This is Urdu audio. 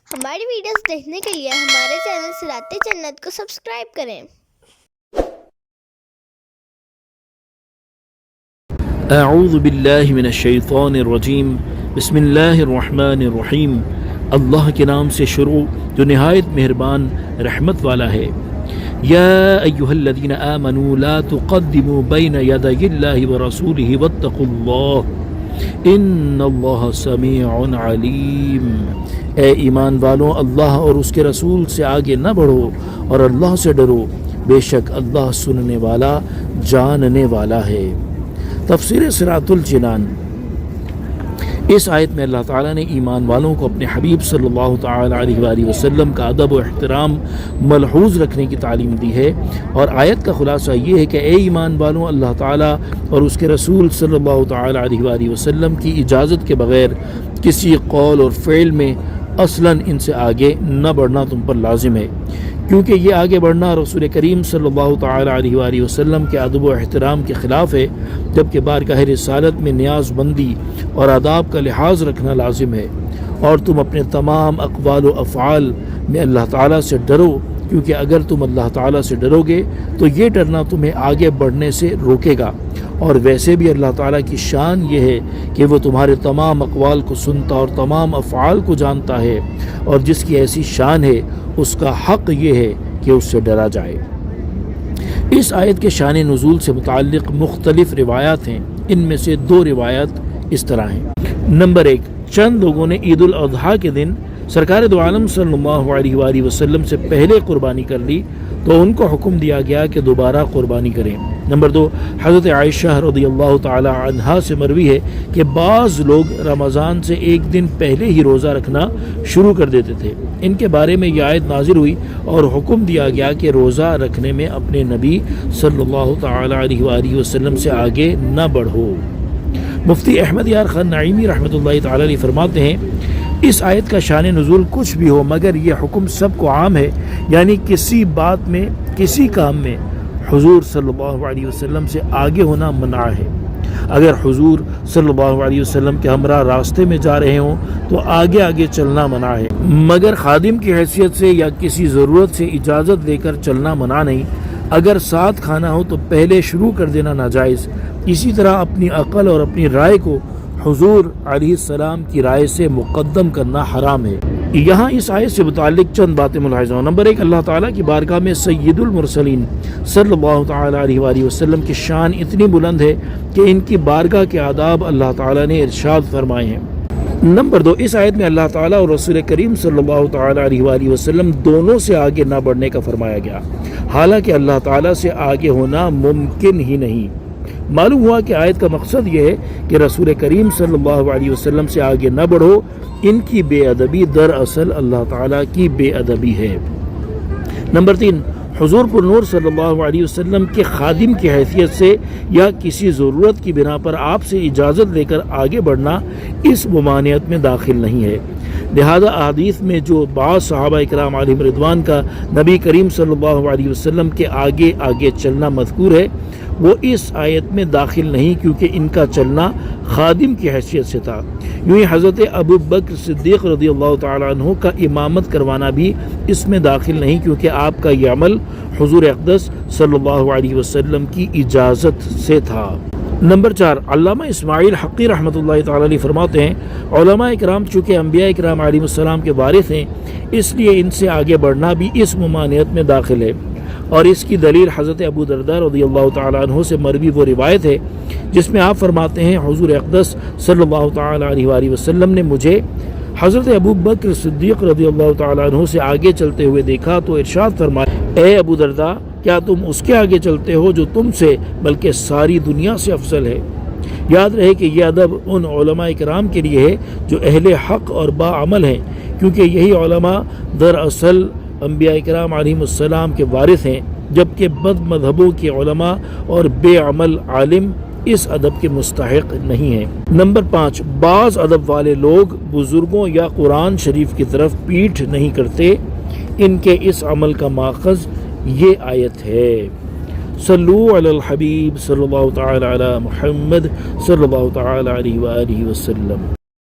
ہماری ویڈیوز دیکھنے کے لیے ہمارے چینل صراط جنت کو سبسکرائب کریں۔ اعوذ باللہ من الشیطان الرجیم، بسم اللہ الرحمن الرحیم۔ اللہ کے نام سے شروع جو نہایت مہربان رحمت والا ہے۔ یا ایہا الذین آمنوا لا تقدموا بین یدی اللہ ورسولہ واتقوا اللہ ان اللہ سمیع علیم۔ اے ایمان والوں، اللہ اور اس کے رسول سے آگے نہ بڑھو اور اللہ سے ڈرو، بے شک اللہ سننے والا جاننے والا ہے۔ تفسیر صراط الجنان۔ اس آیت میں اللہ تعالیٰ نے ایمان والوں کو اپنے حبیب صلی اللہ تعالیٰ علیہ وآلہ وسلم کا ادب و احترام ملحوظ رکھنے کی تعلیم دی ہے، اور آیت کا خلاصہ یہ ہے کہ اے ایمان والوں، اللہ تعالیٰ اور اس کے رسول صلی اللہ تعالیٰ علیہ وآلہ وسلم کی اجازت کے بغیر کسی قول اور فعل میں اصلاً ان سے آگے نہ بڑھنا تم پر لازم ہے، کیونکہ یہ آگے بڑھنا رسول کریم صلی اللہ تعالیٰ علیہ وآلہ وسلم کے ادب و احترام کے خلاف ہے، جبکہ بارگاہ رسالت میں نیاز بندی اور آداب کا لحاظ رکھنا لازم ہے۔ اور تم اپنے تمام اقوال و افعال میں اللہ تعالیٰ سے ڈرو، کیونکہ اگر تم اللہ تعالیٰ سے ڈرو گے تو یہ ڈرنا تمہیں آگے بڑھنے سے روکے گا، اور ویسے بھی اللہ تعالیٰ کی شان یہ ہے کہ وہ تمہارے تمام اقوال کو سنتا اور تمام افعال کو جانتا ہے، اور جس کی ایسی شان ہے اس کا حق یہ ہے کہ اس سے ڈرا جائے۔ اس آیت کے شان نزول سے متعلق مختلف روایات ہیں، ان میں سے دو روایات اس طرح ہیں۔ نمبر 1، چند لوگوں نے عید الاضحیٰ کے دن سرکار دو عالم صلی اللہ علیہ وآلہ وسلم سے پہلے قربانی کر لی تو ان کو حکم دیا گیا کہ دوبارہ قربانی کریں۔ نمبر 2، حضرت عائشہ رضی اللہ تعالی عنہا سے مروی ہے کہ بعض لوگ رمضان سے ایک دن پہلے ہی روزہ رکھنا شروع کر دیتے تھے۔ ان کے بارے میں یہ آیت نازل ہوئی اور حکم دیا گیا کہ روزہ رکھنے میں اپنے نبی صلی اللہ تعالی علیہ وآلہ وسلم سے آگے نہ بڑھو۔ مفتی احمد یار خان نعیمی رحمۃ اللہ تعالی علیہ فرماتے ہیں، اس آیت کا شان نزول کچھ بھی ہو مگر یہ حکم سب کو عام ہے، یعنی کسی بات میں، کسی کام میں حضور صلی اللہ علیہ وسلم سے آگے ہونا منع ہے۔ اگر حضور صلی اللہ علیہ وسلم کے ہمراہ راستے میں جا رہے ہوں تو آگے آگے چلنا منع ہے، مگر خادم کی حیثیت سے یا کسی ضرورت سے اجازت لے کر چلنا منع نہیں۔ اگر ساتھ کھانا ہو تو پہلے شروع کر دینا ناجائز۔ اسی طرح اپنی عقل اور اپنی رائے کو حضور علیہ السلام کی رائے سے مقدم کرنا حرام ہے۔ یہاں اس آیت سے متعلق چند باتیں ملاحظہ ہوں۔ نمبر 1، اللہ تعالیٰ کی بارگاہ میں سید المرسلین صلی اللہ تعالیٰ علیہ وآلہ وسلم کی شان اتنی بلند ہے کہ ان کی بارگاہ کے آداب اللہ تعالیٰ نے ارشاد فرمائے ہیں۔ نمبر 2، اس آیت میں اللہ تعالیٰ اور رسول کریم صلی اللہ تعالیٰ علیہ وآلہ وسلم دونوں سے آگے نہ بڑھنے کا فرمایا گیا، حالانکہ اللہ تعالیٰ سے آگے ہونا ممکن ہی نہیں۔ معلوم ہوا کہ آیت کا مقصد یہ ہے کہ رسول کریم صلی اللہ علیہ وسلم سے آگے نہ بڑھو، ان کی بے ادبی دراصل اللہ تعالیٰ کی بے ادبی ہے۔ نمبر 3، حضور پر نور صلی اللہ علیہ وسلم کے خادم کی حیثیت سے یا کسی ضرورت کی بنا پر آپ سے اجازت لے کر آگے بڑھنا اس ممانعت میں داخل نہیں ہے۔ لہذا احادیث میں جو بعض صحابہ اکرام علیہم رضوان کا نبی کریم صلی اللہ علیہ وسلم کے آگے آگے چلنا مذکور ہے، وہ اس آیت میں داخل نہیں، کیونکہ ان کا چلنا خادم کی حیثیت سے تھا۔ یوں ہی حضرت ابو بکر صدیق رضی اللہ تعالیٰ عنہ کا امامت کروانا بھی اس میں داخل نہیں، کیونکہ آپ کا یہ عمل حضور اقدس صلی اللہ علیہ وسلم کی اجازت سے تھا۔ نمبر 4، علامہ اسماعیل حقی رحمۃ اللہ تعالیٰ علیہ فرماتے ہیں، علماء اکرام چونکہ انبیاء اکرام علیہ السلام کے وارث ہیں، اس لیے ان سے آگے بڑھنا بھی اس ممانعت میں داخل ہے، اور اس کی دلیل حضرت ابو درداء رضی اللہ تعالیٰ عنہ سے مروی وہ روایت ہے جس میں آپ فرماتے ہیں، حضور اقدس صلی اللہ تعالیٰ علیہ وآلہ وسلم نے مجھے حضرت ابو بکر صدیق رضی اللہ تعالیٰ عنہ سے آگے چلتے ہوئے دیکھا تو ارشاد فرمایا، اے ابو درداء، کیا تم اس کے آگے چلتے ہو جو تم سے بلکہ ساری دنیا سے افضل ہے؟ یاد رہے کہ یہ ادب ان علماء کرام کے لیے ہے جو اہل حق اور باعمل ہیں، کیونکہ یہی علماء دراصل انبیاء کرام علیہم السلام کے وارث ہیں، جبکہ بد مذہبوں کے علماء اور بے عمل عالم اس ادب کے مستحق نہیں ہیں۔ نمبر 5، بعض ادب والے لوگ بزرگوں یا قرآن شریف کی طرف پیٹھ نہیں کرتے، ان کے اس عمل کا ماخذ یہ آیت ہے۔ صلو علی الحبیب صلی اللہ تعالی علی محمد صلی اللہ تعالی علیہ وآلہ وسلم۔